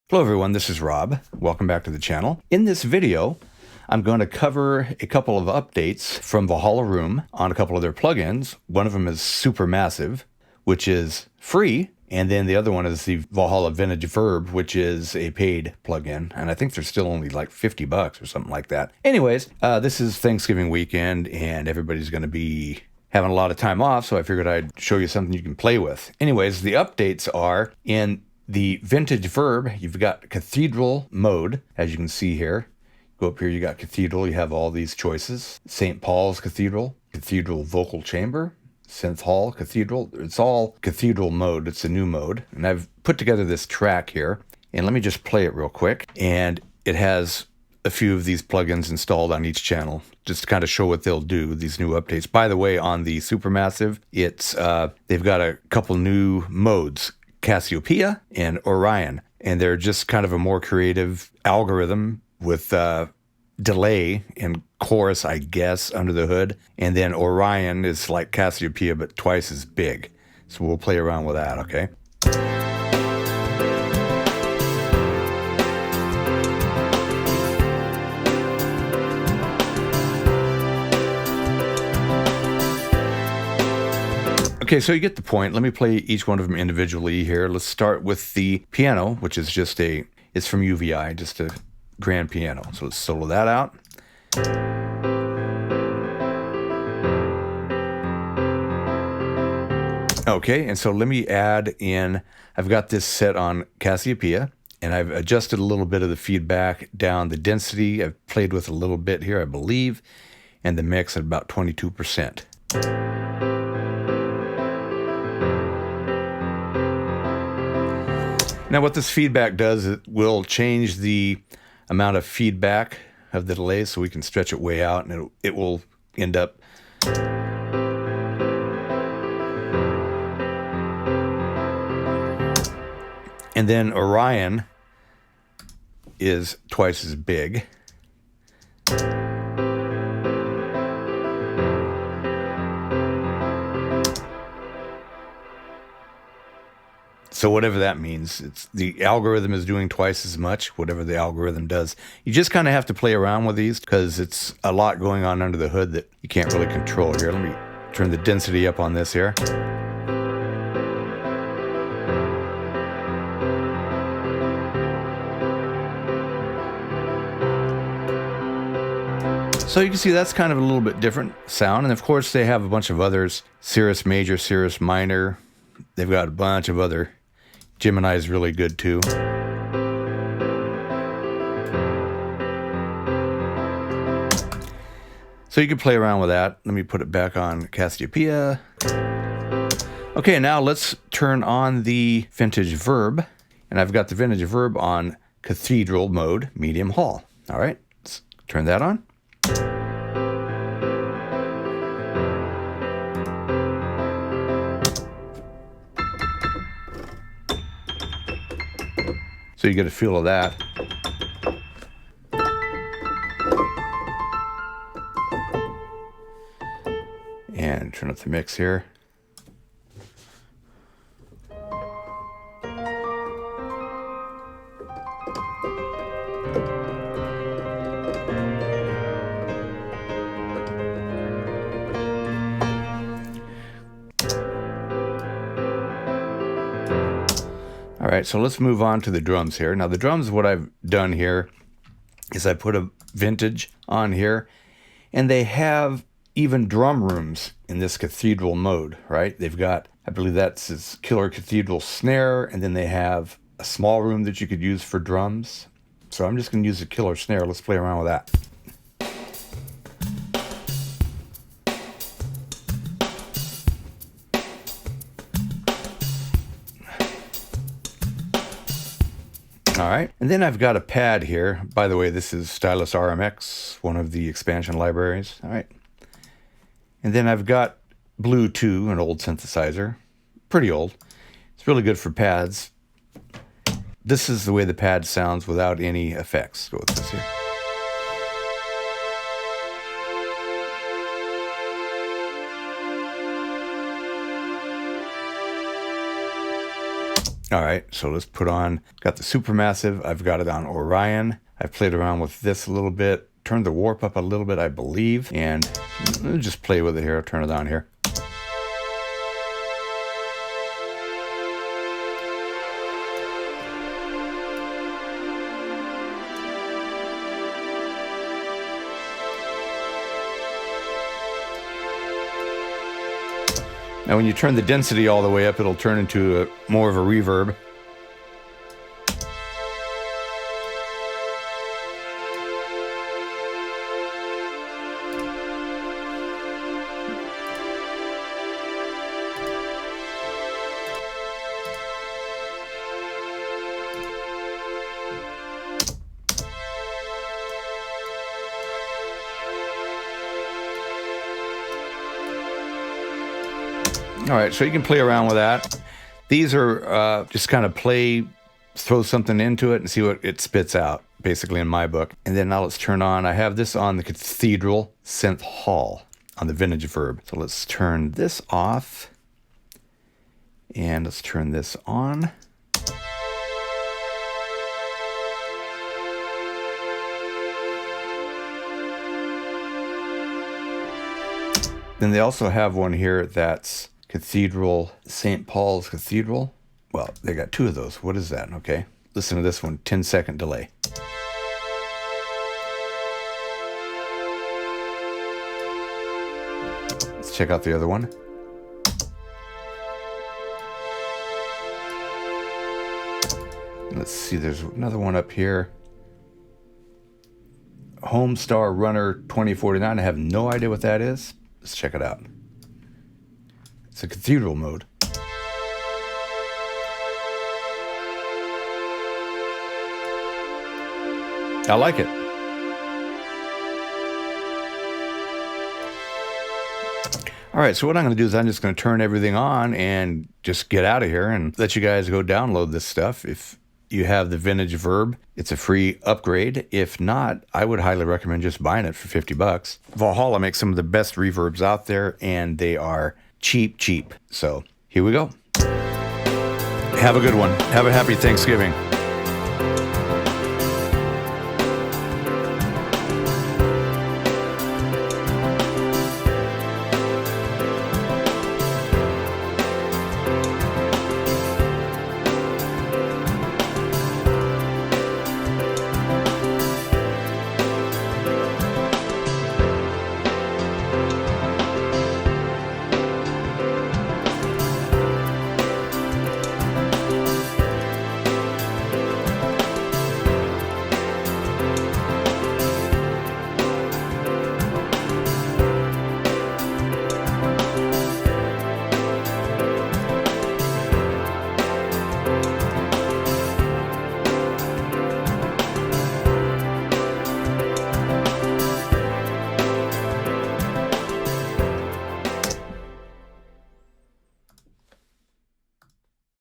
Hello everyone, this is Rob. Welcome back to the channel. In this video, I'm going to cover a couple of updates from Valhalla Room on a couple of their plugins. One of them is super massive, which is free, and then the other one is the Valhalla Vintage Verb, which is a paid plugin, and I think they're still only like $50 or something like that. Anyways, this is Thanksgiving weekend, and everybody's going to be having a lot of time off, so I figured I'd show you something you can play with. Anyways, the updates are in the Vintage Verb. You've got Cathedral Mode, as you can see here. Go up here, you got Cathedral, you have all these choices. St. Paul's Cathedral, Cathedral Vocal Chamber, Synth Hall Cathedral. It's all Cathedral Mode, it's a new mode. And I've put together this track here, and let me just play it real quick. And it has a few of these plugins installed on each channel, just to kind of show what they'll do, these new updates. By the way, on the Supermassive, it's they've got a couple new modes, Cassiopeia and Orion, and they're just kind of a more creative algorithm with delay and chorus, I guess, under the hood. And then Orion is like Cassiopeia, but twice as big. So we'll play around with that, okay? Okay, so you get the point. Let me play each one of them individually here. Let's start with the piano, which is just it's from UVI, just a grand piano. So let's solo that out. Okay, and so let me add in, I've got this set on Cassiopeia, and I've adjusted a little bit of the feedback down. The density, I've played with a little bit here, I believe, and the mix at about 22%. Now what this feedback does, it will change the amount of feedback of the delay, so we can stretch it way out, and it will end up and then Orion is twice as big. So whatever that means, it's the algorithm is doing twice as much, whatever the algorithm does. You just kind of have to play around with these because it's a lot going on under the hood that you can't really control here. Let me turn the density up on this here. So you can see that's kind of a little bit different sound. And of course they have a bunch of others, Cirrus Major, Cirrus Minor. They've got a bunch of other. Gemini is really good too. So you can play around with that. Let me put it back on Cassiopeia. Okay, now let's turn on the Vintage Verb. And I've got the Vintage Verb on Cathedral Mode, Medium Hall. All right, let's turn that on. So you get a feel of that. And turn up the mix here. All right, so let's move on to the drums here. Now the drums, what I've done here is I put a vintage on here, and they have even drum rooms in this Cathedral Mode, right? They've got, I believe that's this killer Cathedral snare, and then they have a small room that you could use for drums. So I'm just gonna use a killer snare. Let's play around with that. All right, and then I've got a pad here. By the way, this is Stylus RMX, one of the expansion libraries. All right, and then I've got Blue 2, an old synthesizer, pretty old. It's really good for pads. This is the way the pad sounds without any effects. Go with this here. All right, so let's put on, got the Supermassive. I've got it on Orion. I've played around with this a little bit, turned the warp up a little bit, I believe, and let's just play with it here. I'll turn it on here. Now when you turn the density all the way up, it'll turn into more of a reverb. All right, so you can play around with that. These are just kind of throw something into it and see what it spits out, basically in my book. And then now let's turn on, I have this on the Cathedral Synth Hall on the Vintage Verb. So let's turn this off and let's turn this on. Then they also have one here that's Cathedral, St. Paul's Cathedral. Well, they got two of those. What is that? Okay. Listen to this one, 10-second delay. Let's check out the other one. Let's see, there's another one up here. Homestar Runner 2049. I have no idea what that is. Let's check it out. It's a Cathedral Mode. I like it. All right, so what I'm going to do is I'm just going to turn everything on and just get out of here and let you guys go download this stuff. If you have the Vintage Verb, it's a free upgrade. If not, I would highly recommend just buying it for 50 bucks. Valhalla makes some of the best reverbs out there, and they are cheap. So here we go. Have a good one. Have a happy Thanksgiving.